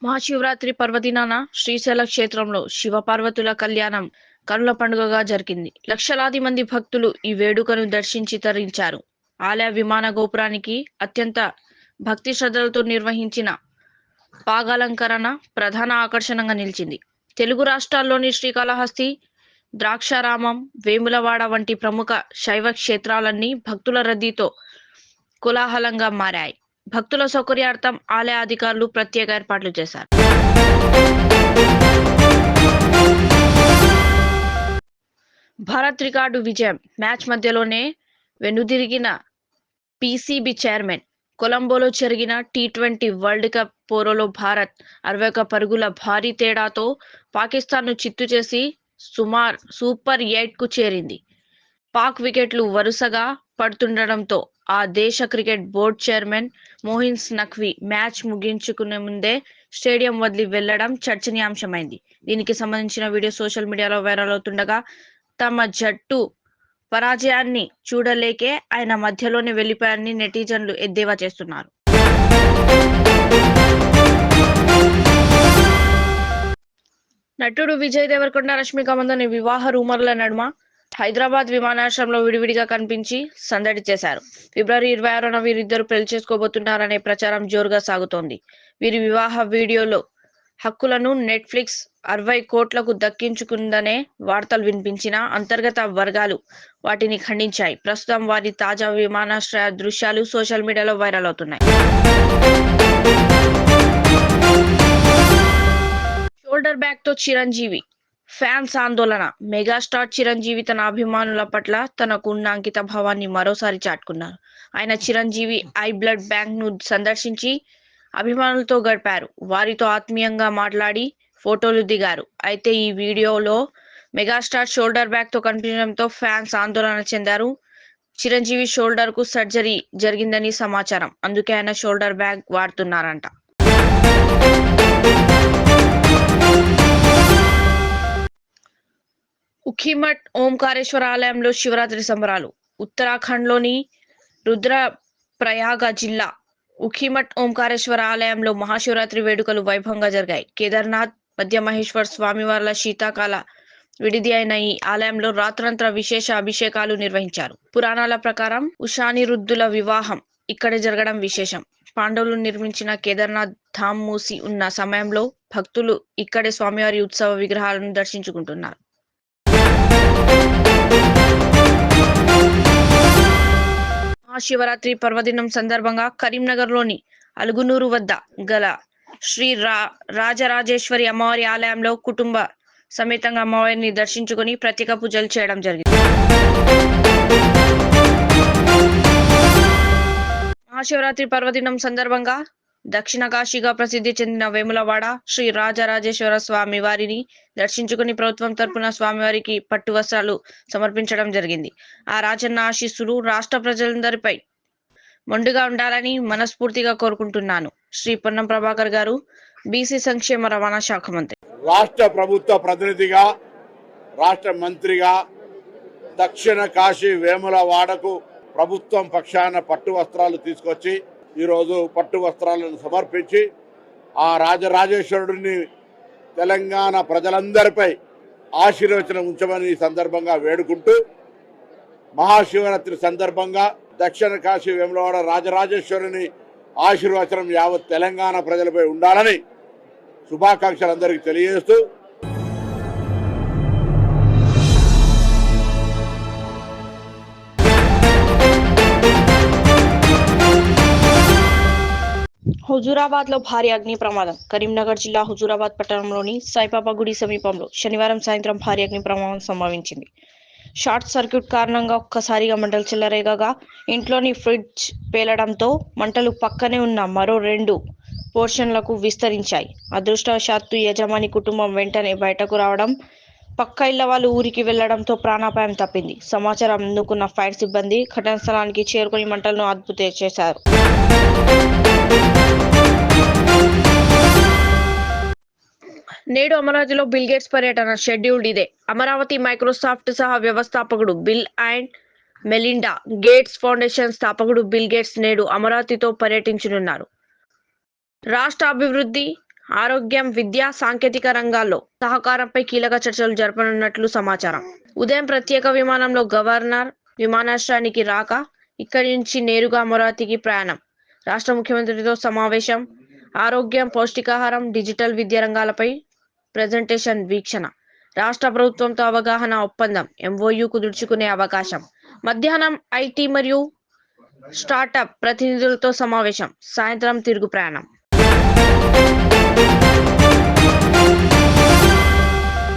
మహాశివరాత్రి పర్వదినాన శ్రీశైల క్షేత్రంలో శివపార్వతుల కళ్యాణం కనుల పండుగగా జరిగింది. లక్షలాది మంది భక్తులు ఈ వేడుకను దర్శించి తరించారు. ఆలయ విమాన గోపురానికి అత్యంత భక్తి శ్రద్ధలతో నిర్వహించిన పాగాలంకరణ ప్రధాన ఆకర్షణగా నిలిచింది. తెలుగు రాష్ట్రాల్లోని శ్రీకాళహస్తి, ద్రాక్షారామం, వేములవాడ వంటి ప్రముఖ శైవ క్షేత్రాలన్నీ భక్తుల రద్దీతో కోలాహలంగా మారాయి. భక్తుల సౌకర్యార్థం ఆలయ అధికారులు ప్రత్యేక ఏర్పాట్లు చేశారు. భారత్ రికార్డు విజయం. మ్యాచ్ మధ్యలోనే వెనుదిరిగిన పీసీబీ చైర్మన్. కొలంబోలో జరిగిన టీ20 వరల్డ్ కప్ పోరులో భారత్ 61 పరుగుల భారీ తేడాతో పాకిస్తాన్ను చిత్తు చేసి సూపర్ 8కు చేరింది. పాక్ వికెట్లు వరుసగా పడుతుండటంతో ఆ దేశ cricket board chairman మోహిన్ Naqvi match ముగించుకునే ముందే స్టేడియం వదిలి వెళ్లడం చర్చనీయాంశమైంది. దీనికి సంబంధించిన వీడియో సోషల్ మీడియాలో వైరల్ అవుతుండగా తమ జట్టు పరాజయాన్ని చూడలేకే ఆయన మధ్యలోనే వెళ్లిపోయారని నెటిజన్లు ఎద్దేవా చేస్తున్నారు. నటుడు విజయ్ దేవరకొండ, రష్మిక మందన వివాహ రూమర్ల నడుమ హైదరాబాద్ విమానాశ్రయంలో విడివిడిగా కనిపించి సందడి చేశారు. ఫిబ్రవరి 26న వీరిద్దరూ పెళ్లి చేసుకోబోతున్నారనే ప్రచారం జోరుగా సాగుతోంది. వీరి వివాహ వీడియోలో హక్కులను నెట్ఫ్లిక్స్ 60 కోట్లకు దక్కించుకుందనే వార్తలు వినిపించినా అంతర్గత వర్గాలు వాటిని ఖండించాయి. ప్రస్తుతం వారి తాజా విమానాశ్రయ దృశ్యాలు సోషల్ మీడియాలో వైరల్ అవుతున్నాయి. షోల్డర్ బ్యాగ్ తో చిరంజీవి ఫ్యాన్స్ ఆందోళన. మెగాస్టార్ చిరంజీవి తన అభిమానుల పట్ల తనకున్న అంకిత భావాన్ని మరోసారి చాటుకున్నారు. ఆయన చిరంజీవి ఐ బ్లడ్ బ్యాంక్ ను సందర్శించి అభిమానులతో గడిపారు. వారితో ఆత్మీయంగా మాట్లాడి ఫోటోలు దిగారు. అయితే ఈ వీడియోలో మెగాస్టార్ షోల్డర్ బ్యాగ్ తో కనిపించడంతో ఫ్యాన్స్ ఆందోళన చెందారు. చిరంజీవి షోల్డర్ కు సర్జరీ జరిగిందని సమాచారం. అందుకే ఆయన షోల్డర్ బ్యాగ్ వాడుతున్నారంట. ఉఖీమఠ్ ఓంకారేశ్వర ఆలయంలో శివరాత్రి సంబరాలు. ఉత్తరాఖండ్లోని రుద్రప్రయాగ జిల్లా ఉఖీమఠ్ ఓంకారేశ్వర ఆలయంలో మహాశివరాత్రి వేడుకలు వైభవంగా జరిగాయి. కేదార్నాథ్ మధ్య మహేశ్వర్ స్వామివార్ల శీతాకాల విడిది అయిన ఈ ఆలయంలో రాత్రంతా విశేష అభిషేకాలు నిర్వహించారు. పురాణాల ప్రకారం ఉషానిరుద్ధుల వివాహం ఇక్కడే జరగడం విశేషం. పాండవులు నిర్మించిన కేదార్నాథ్ ధామ్ మూసి ఉన్న సమయంలో భక్తులు ఇక్కడే స్వామివారి ఉత్సవ విగ్రహాలను దర్శించుకుంటున్నారు. మహాశివరాత్రి పర్వదినం సందర్భంగా కరీంనగర్లోని అలుగునూరు వద్ద గల శ్రీ రాజరాజేశ్వరి అమ్మవారి ఆలయంలో కుటుంబ సమేతంగా అమ్మవారిని దర్శించుకుని ప్రత్యేక పూజలు చేయడం జరిగింది. మహాశివరాత్రి పర్వదినం సందర్భంగా దక్షిణ కాశీగా ప్రసిద్ధి చెందిన వేములవాడ శ్రీ రాజరాజేశ్వర స్వామి వారిని దర్శించుకుని ప్రభుత్వం తరపున స్వామివారికి పట్టు వస్త్రాలు సమర్పించడం జరిగింది. ఆ రాజన్న ఆశీస్సులు రాష్ట్ర ప్రజలందరిపై మొండుగా ఉండాలని మనస్ఫూర్తిగా కోరుకుంటున్నాను. శ్రీ పొన్నం ప్రభాకర్ గారు, బీసీ సంక్షేమ రవాణా శాఖ మంత్రి. రాష్ట్ర ప్రభుత్వ ప్రతినిధిగా, రాష్ట్ర మంత్రిగా దక్షిణ కాశీ వేములవాడకు ప్రభుత్వం పక్షాన పట్టు వస్త్రాలు తీసుకొచ్చి ఈరోజు పట్టు వస్త్రాలను సమర్పించి ఆ రాజరాజేశ్వరుడిని తెలంగాణ ప్రజలందరిపై ఆశీర్వచనం ఉంచమని ఈ సందర్భంగా వేడుకుంటూ, మహాశివరాత్రి సందర్భంగా దక్షిణ కాశీ వేములవాడ రాజరాజేశ్వరుని ఆశీర్వచనం యావత్ తెలంగాణ ప్రజలపై ఉండాలని శుభాకాంక్షలు అందరికీ తెలియజేస్తూ, హుజూరాబాద్ లో భారీ అగ్ని ప్రమాదం. కరీంనగర్ జిల్లా హుజూరాబాద్ పట్టణంలోని సాయిబాబా గుడి సమీపంలో శనివారం సాయంత్రం భారీ అగ్ని ప్రమాదం సంభవించింది. షార్ట్ సర్క్యూట్ కారణంగా ఒక్కసారిగా మంటలు చెలరేగగా ఇంట్లోని ఫ్రిడ్జ్ పేలడంతో మంటలు పక్కనే ఉన్న మరో 2 పోర్షన్లకు విస్తరించాయి. అదృష్టవశాత్తు యజమాని కుటుంబం వెంటనే బయటకు రావడం, పక్క ఇళ్ల వాళ్ళు ఊరికి వెళ్లడంతో ప్రాణాపాయం తప్పింది. సమాచారం అందుకున్న ఫైర్ సిబ్బంది ఘటనా స్థలానికి చేరుకుని మంటలను అదుపు చేశారు. నేడు అమరావతిలో బిల్ గేట్స్ పర్యటన షెడ్యూల్డ్ ఇదే. అమరావతి మైక్రోసాఫ్ట్ సహా వ్యవస్థాపకుడు bill and Melinda gates foundation స్థాపకుడు బిల్ గేట్స్ నేడు అమరావతితో పర్యటించనున్నారు. రాష్ట్ర అభివృద్ధి ఆరోగ్యం, విద్య, సాంకేతిక రంగాల్లో సహకారంపై కీలక చర్చలు జరపనున్నట్లు సమాచారం. ఉదయం ప్రత్యేక విమానంలో గవర్నర్ విమానాశ్రయానికి రాక ఇక్కడి నుంచి నేరుగా అమరావతికి ప్రయాణం. రాష్ట్ర ముఖ్యమంత్రితో సమావేశం. ఆరోగ్యం, పౌష్టికాహారం, డిజిటల్ విద్య రంగాలపై ప్రెజెంటేషన్ వీక్షణ. రాష్ట్ర ప్రభుత్వంతో అవగాహన ఒప్పందం MOU కుదుర్చుకునే అవకాశం. మధ్యాహ్నం IT మరియు స్టార్టప్ ప్రతినిధులతో సమావేశం. సాయంత్రం తిరుగు ప్రయాణం.